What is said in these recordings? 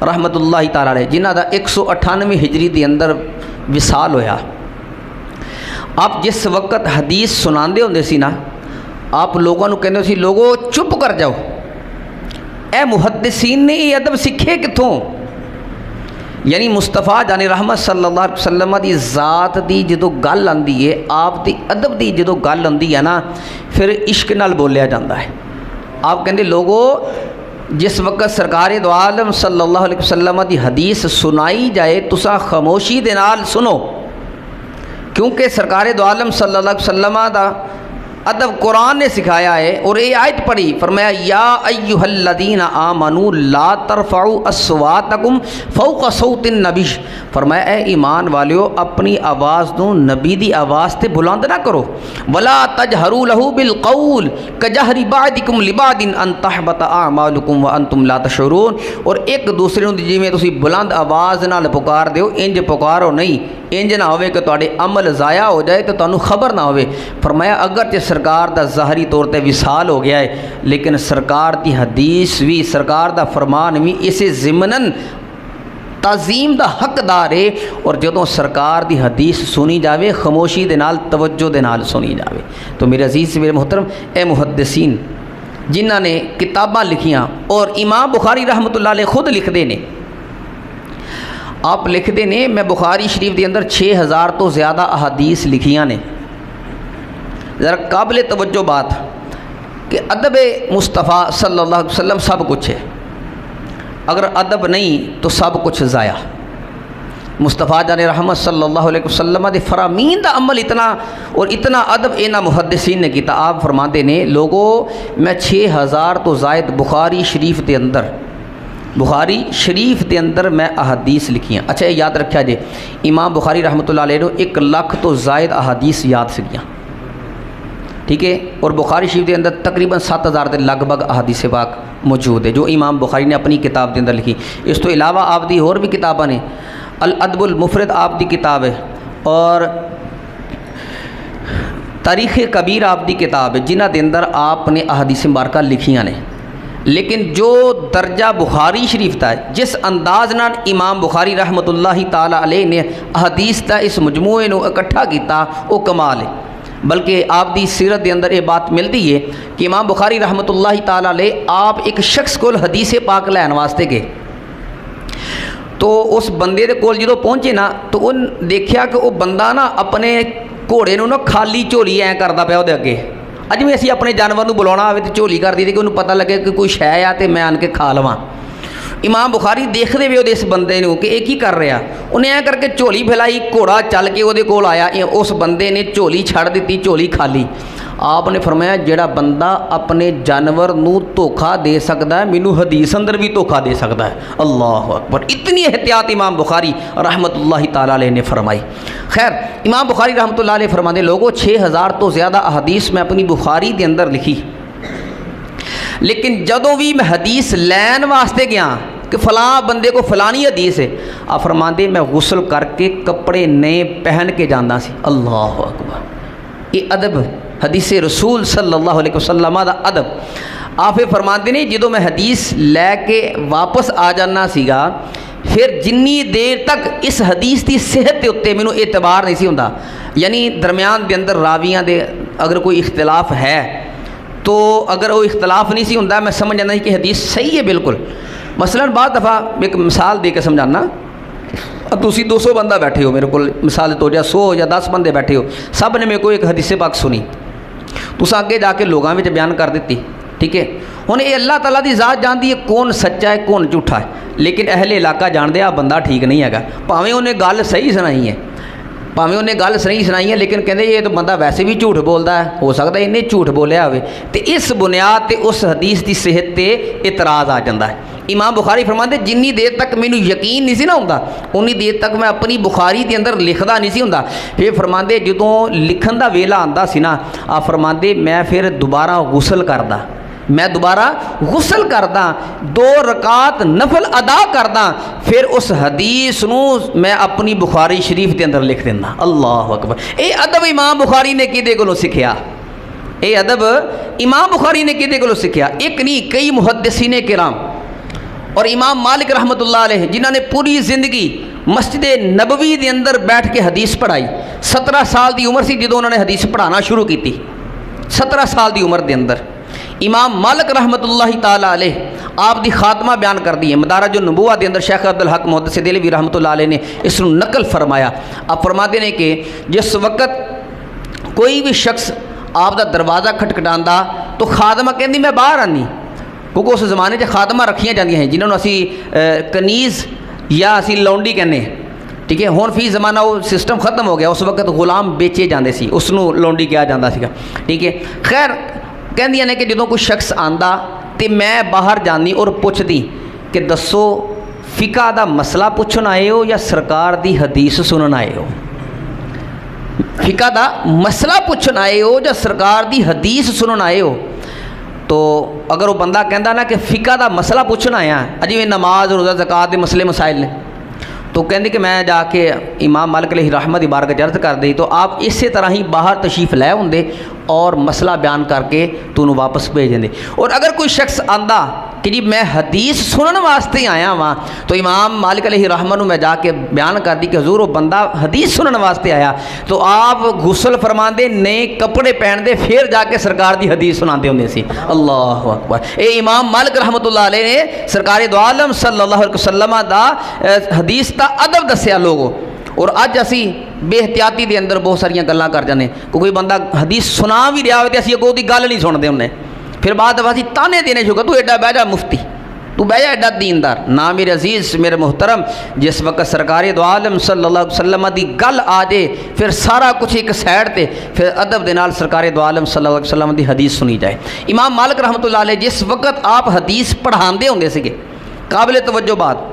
رحمت اللہ تعالی علیہ جنہ دا 198 ہجری دے اندر وصال ہویا. آپ جس وقت حدیث سناندے ہوندے سی نا آپ لوگوں کو کہندے سی لوگو چپ کر جاؤ، اے محدثین نے یہ ادب سکھے کتوں؟ یعنی مصطفیٰ جان رحمت صلی اللہ علیہ وسلم دی ذات دی جدو گل آندی ہے، آپ دی ادب دی جدو گل آندی ہے نا پھر عشق نال بولیا جاتا ہے. آپ کہندے لوگو جس وقت سرکار دو عالم صلی اللہ علیہ وسلم دی حدیث سنائی جائے تسا خاموشی دے نال سنو، کیونکہ سرکار دو عالم صلی اللہ علیہ وسلم دا ادب قرآن نے سکھایا ہے. اور یہ آیت پڑھی فرمایا یا ایھا الذین آمنوا لا ترفعوا اصواتکم فوق صوت النبی، فرمایا اے ایمان والیو اپنی آواز نو نبی دی آواز تے بلند نہ کرو. ولا تجہروا لہ بالقول کجہر بعضکم لبعض ان تحبط اعمالکم وانتم لا تشعرون، اور ایک دوسرے نو جویں تسی بلند آواز نال پکار دیو انج پکارو نہیں، انج نہ ہوئے کہ تواڈے عمل ضائع ہو جائے تو تانوں خبر نہ ہوئے. فرمایا اگرچہ سرکار دا ظاہری طور تے وصال ہو گیا ہے لیکن سرکار دی حدیث بھی سرکار دا فرمان بھی اسے ضمناً تعظیم دا حقدار ہے. اور جدوں سرکار دی حدیث سنی جاوے خاموشی دے نال توجہ دے نال سنی جاوے. تو میرے عزیز میرے محترم اے محدثین جنہاں نے کتاباں لکھیاں، اور امام بخاری رحمۃ اللہ علیہ خود لکھدے نے، آپ لکھدے نے میں بخاری شریف دے اندر 6000 تو زیادہ احادیث لکھیاں نے. ذرا قابل توجہ بات کہ ادب مصطفیٰ صلی اللہ علیہ وسلم سب کچھ ہے، اگر ادب نہیں تو سب کچھ ضائع. مصطفیٰ جان رحمت صلی اللہ علیہ وسلم دے فرامین دا عمل اتنا اور اتنا ادب اینا محدثین نے کیتا. آپ فرماتے نے لوگو میں 6000 تو زائد بخاری شریف دے اندر میں احادیث لکھیاں. اچھا یہ یاد رکھا جے امام بخاری رحمۃ اللہ علیہ نے 1 لاکھ تو زائد احادیث یاد سکیاں، ٹھیک ہے. اور بخاری شریف کے اندر تقریباً 7000 کے لگ بھگ احادیث پاک موجود ہے جو امام بخاری نے اپنی کتاب کے اندر لکھی. اس تو علاوہ آپ دی اور بھی کتاباں نے، الادب المفرد آپ دی کتاب ہے، اور تاریخ کبیر آپ دی کتاب ہے جنہ دے اندر آپ نے احادیث مبارکہ لکھیاں نے. لیکن جو درجہ بخاری شریف تا ہے جس انداز نال امام بخاری رحمۃ اللہ تعالی علیہ نے احادیث تا اس مجموعے نو اکٹھا کیتا وہ کمال ہے. بلکہ آپ دی سیرت دے اندر یہ بات ملتی ہے کہ امام بخاری رحمۃ اللہ تعالی علیہ آپ ایک شخص کو حدیث پاک لین واسطے گئے، تو اس بندے دے کول جدوں پہنچے نا تو ان دیکھیا کہ وہ بندہ نا اپنے گھوڑے نو نا خالی جھولی ایں کردا پیا وہ اگے. اج بھی اسی اپنے جانور نو بلاونا ہوئے تو جھولی کر دی کہ انہوں پتہ لگے کہ کوئی شے آ تے میں آن کے کھا لواں. امام بخاری دیکھتے ہوئے اس بندے نو کہ یہ کی کر رہا، انہیں ایں کر کے جھولی پھیلائی، گھوڑا چل کے وہ کول آیا، اس بندے نے جھولی چھڑ دیتی، جھولی کھالی. آپ نے فرمایا جڑا بندہ اپنے جانور نو دھوکھا دے سکتا ہے مینوں حدیث اندر بھی دھوکھا دے سکتا ہے. اللہ اکبر، اتنی احتیاط امام بخاری رحمۃ اللہ تعالی علیہ نے فرمائی. خیر امام بخاری رحمۃ اللہ علیہ فرماتے لوگوں 6000 تو زیادہ احادیث میں اپنی بخاری دے اندر لکھی، لیکن جدوں بھی میں حدیث لین واسطے گیا کہ فلاں بندے کو فلانی حدیث ہے، آپ فرماندے میں غسل کر کے کپڑے نئے پہن کے جانا سی. اللہ اکبر، یہ ادب حدیث رسول صلی اللہ علیہ وسلم دا ادب. آپ فرماندے نے جدوں میں حدیث لے کے واپس آ جانا سیگا پھر جنی دیر تک اس حدیث دی صحت دے اوتے مینوں اعتبار نہیں سی ہوندا، یعنی درمیان دے اندر راویاں دے اگر کوئی اختلاف ہے تو اگر وہ اختلاف نہیں سی ہوندا میں سمجھ جانا کہ حدیث صحیح ہے بالکل. مثلا بعض دفعہ ایک مثال دے کے سمجھانا، تسی 200 بندہ بیٹھے ہو میرے کو مثال تو یا 100 یا 10 بندے بیٹھے ہو، سب نے میرے کو ایک حدیث پاک سنی، تسا اگے جا کے لوگوں میں بیان کر دیتی، ٹھیک ہے. ہن یہ اللہ تعالیٰ دی ذات جانتی ہے کون سچا ہے کون جھوٹا ہے، لیکن اہل علاقہ جانتے آ بندہ ٹھیک نہیں ہے، پاویں انہیں گل صحیح سنائی ہے لیکن کہتے یہ تو بندہ ویسے بھی جھوٹ بولتا ہے، ہو سکتا ہے انہیں جھوٹ بولیا ہوئے، تو اس بنیاد تے اس حدیث دی صحت تے اعتراض آ جاتا ہے. امام بخاری فرماتے جنی دیر تک مینوں یقین نہیں سی نہ ہوندا انی دیر تک میں اپنی بخاری دے اندر لکھدا نہیں سی ہوندا. پھر فرماندے جدوں لکھن دا ویلا آندا سی نا آپ فرماندے میں پھر دوبارہ غسل کردا، 2 رکعت نفل ادا کردا، پھر اس حدیث نو میں اپنی بخاری شریف دے اندر لکھ دینا. اللہ اکبر، اے ادب امام بخاری نے کدے کولوں سکھیا، ایک نہیں کئی محدثین کرام اور امام مالک رحمۃ اللہ علیہ جنہوں نے پوری زندگی مسجد نبوی دے اندر بیٹھ کے حدیث پڑھائی، 17 سال دی عمر سی جدوں انہوں نے حدیث پڑھانا شروع کی تھی، 17 سال دی عمر دے اندر امام مالک رحمۃ اللہ تعالی علیہ آپ دی خاتمہ بیان کر دی ہے۔ مدارج النبوہ دے اندر شیخ عبدالحق محدث دہلوی رحمۃ اللہ علیہ نے اس کو نقل فرمایا۔ آپ فرماتے ہیں کہ جس وقت کوئی بھی شخص آپ دا دروازہ کھٹکھٹاندا تو خادمہ کہندی میں باہر آنی، کیونکہ اس زمانے سے خادمہ رکھیاں جاندیاں ہیں جنہوں نے اسی کنیز یا اسی لونڈی کہنے، ٹھیک ہے۔ ہن فی زمانہ وہ سسٹم ختم ہو گیا، اس وقت غلام بیچے جاندے سی، اس نو لونڈی کہا جاندہ سی، ٹھیک ہے۔ خیر کہندیاں نے کہ جدوں کوئی شخص آندا تے میں باہر جانی اور پوچھ دی کہ دسو فقہ دا مسئلہ پوچھن آئے ہو یا سرکار دی حدیث سنن آئے ہو؟ فقہ دا مسئلہ پوچھن آئے ہو یا سرکار دی حدیث سنن آئے ہو؟ تو اگر وہ بندہ کہندا نا کہ فقہ دا مسئلہ پوچھن آیا اجی میں نماز روزہ زکات دے مسئلے مسائل نے، تو کہندے کہ میں جا کے امام مالک علیہ رحمت دی بارگاہ عرض کر دی، تو آپ اسی طرح ہی باہر تشریف لے ہوندے اور مسئلہ بیان کر کے تو انہوں واپس بھیج دیں۔ اور اگر کوئی شخص آندا کہ جی میں حدیث سنن واسطے آیا ہاں، تو امام مالک علیہ رحمت میں جا کے بیان کر دی کہ حضور وہ بندہ حدیث سنن واسطے آیا، تو آپ غسل فرمان دے، نئے کپڑے پہن دے، پھر جا کے سرکار دی حدیث سناندے ہوندے سی۔ اللہ اکبر۔ اے امام مالک رحمت اللہ علیہ نے سرکار دو عالم صلی اللہ علیہ وسلم دا حدیث دا ادب دسیا لوگوں، اور اج اسی بے احتیاطی دے اندر بہت ساریاں گلاں کر جانے، کوئی بندہ حدیث سنا بھی رہا ہوئے تے اسی اگوں دی گل نہیں سن دے انہیں، پھر بعد دفعہ اسی تانے دینے شروع کر تو ایڈا بہ جا مفتی، تو بہ جا ایڈا دیندار۔ نہ میرے عزیز میرے محترم، جس وقت سرکار دو عالم صلی اللہ علیہ وسلم دی گل آ جائے پھر سارا کچھ ایک سائڈ تے، پھر ادب دے نال سرکار دو عالم صلی اللہ علیہ وسلم دی حدیث سنی جائے۔ امام مالک رحمۃ اللہ علیہ جس وقت آپ حدیث پڑھاندے ہوندے سکے، قابل توجہ بات،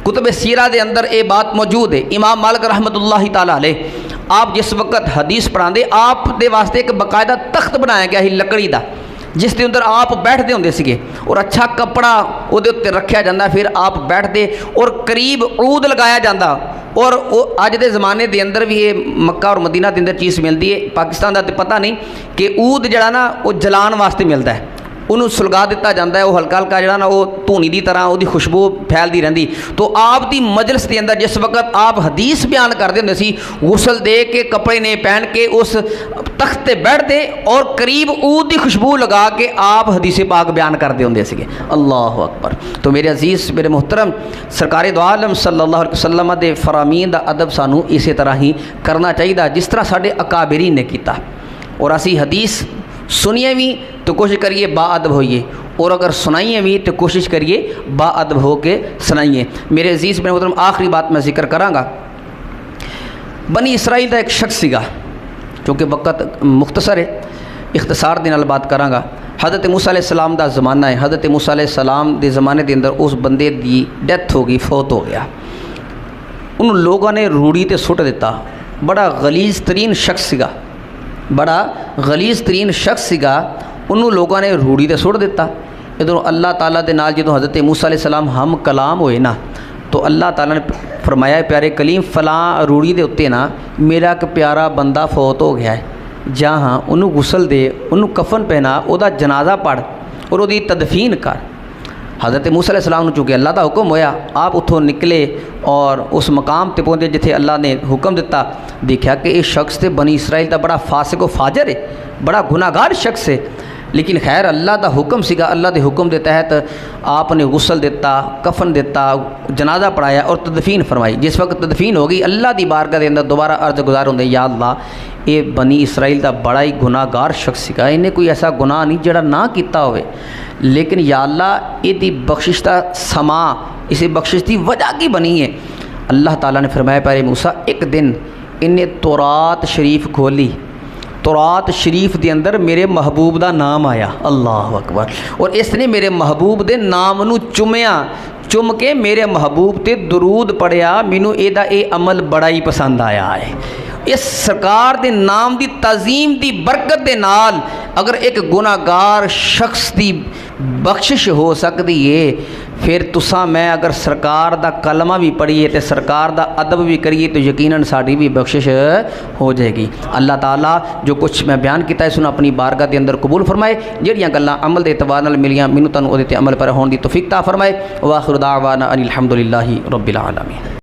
کتب سیرہ دے اندر اے بات موجود ہے، امام مالک رحمۃ اللہ تعالی علیہ آپ جس وقت حدیث پڑھاندے آپ دے واسطے ایک باقاعدہ تخت بنایا گیا ہی لکڑی دا، جس دے اندر آپ بیٹھتے ہوندے سکے، اور اچھا کپڑا وہ دے اتنے رکھیا جاندہ، پھر آپ بیٹھتے اور قریب عود لگایا جاندہ، اور اج دے زمانے دے اندر بھی یہ مکہ اور مدینہ دے اندر چیز ملتی ہے، پاکستان دا تے پتہ نہیں کہ عود جڑا نا وہ جلان واسطے ملتا ہے، انہوں سلگا دیتا جاندہ ہے، وہ ہلکا ہلکا جڑا نا وہ دھونی دی طرح وہ دی خوشبو پھیل دی رہندی۔ تو آپ دی مجلس دے اندر جس وقت آپ حدیث بیان کر دے ہوندے سی، غسل دے کے کپڑے نے پہن کے اس تخت تے بیٹھ دے اور قریب عود دی خوشبو لگا کے آپ حدیث پاک بیان کر دے ہوندے سکے۔ اللہ اکبر۔ تو میرے عزیز میرے محترم، سرکار دو عالم صلی اللہ علیہ وسلم دے فرامین دا ادب سانو اسی طرح ہی کرنا چاہیے جس طرح ساڈے اکابرین نے کیتا، اور اسی حدیث سنیے بھی تو کوشش کریے با ادب ہوئیے، اور اگر سنائیے بھی تو کوشش کریے با ادب ہو کے سنائیے۔ میرے عزیز میرے محترم، آخری بات میں ذکر کراں گا، بنی اسرائیل دا ایک شخص سیگا، چونکہ وقت مختصر ہے اختصار دے نال بات کراں گا۔ حضرت موسیٰ علیہ السلام دا زمانہ ہے، حضرت موسیٰ علیہ السلام دے زمانے دے اندر اس بندے دی ڈیتھ ہو گئی، فوت ہو گیا، ان لوگوں نے روڑی تے سٹ دیتا، بڑا غلیظ ترین شخص سیگا، بڑا غلیظ ترین شخص سیگا، انہوں لوگوں نے روڑی تے سٹ دیتا۔ ادھر اللہ تعالیٰ دے نال جدوں حضرت موسیٰ علیہ السلام ہم کلام ہوئے نا، تو اللہ تعالیٰ نے فرمایا پیارے کلیم فلاں روڑی دے اتے نا میرا ایک پیارا بندہ فوت ہو گیا ہے، جہاں انہوں غسل دے، انہوں کفن پہنا، او دا جنازہ پڑھ اور او دی تدفین کر۔ حضرت موسیٰ علیہ السلام نے چونکہ اللہ دا حکم ہویا، آپ اتھوں نکلے اور اس مقام تے پہنچے جتھے اللہ نے حکم دیتا، دیکھا کہ یہ شخص تے بنی اسرائیل دا بڑا فاسق و فاجر ہے، بڑا گناہگار شخص ہے، لیکن خیر اللہ دا حکم سیگا، اللہ دے حکم دے تحت آپ نے غسل دیتا، کفن دیتا، جنازہ پڑھایا اور تدفین فرمائی۔ جس وقت تدفین ہو گئی، اللہ دی بارگاہ دے اندر دوبارہ عرض گزار ہوندے، یا اللہ یہ بنی اسرائیل دا بڑا ہی گناہگار شخص سیگا، انہیں کوئی ایسا گناہ نہیں جڑا نہ کیتا ہوئے، لیکن یا اللہ یہ دی بخشش دا سما، اسے بخشش دی وجہ کی بنی ہے۔ اللہ تعالیٰ نے فرمایا پیارے موسیٰ، ایک دن انہیں تورات شریف کھولی، تورات شریف دے اندر میرے محبوب دا نام آیا، اللہ اکبر، اور اس نے میرے محبوب دے نام نو چومیا، چم کے میرے محبوب تے درود پڑھیا، مینوں اے دا اے عمل بڑا ہی پسند آیا ہے۔ اس سرکار دے نام دی تعظیم دی برکت دے نال اگر ایک گناہگار شخص دی بخشش ہو سکتی ہے، پھر تساں میں اگر سرکار دا کلمہ بھی پڑھیے تو سرکار دا ادب بھی کریے تو یقیناً ساری بھی بخشش ہو جائے گی۔ اللہ تعالیٰ جو کچھ میں بیان کیتا ہے سن اپنی بارگاہ دے اندر قبول فرمائے، جہڑیاں گلاں عمل دے اعتبار نال ملیاں مینوں تانوں اودے تے عمل پر ہون دی توفیق عطا فرمائے۔ وآخر دعوانا ان الحمد للہ رب العالمین۔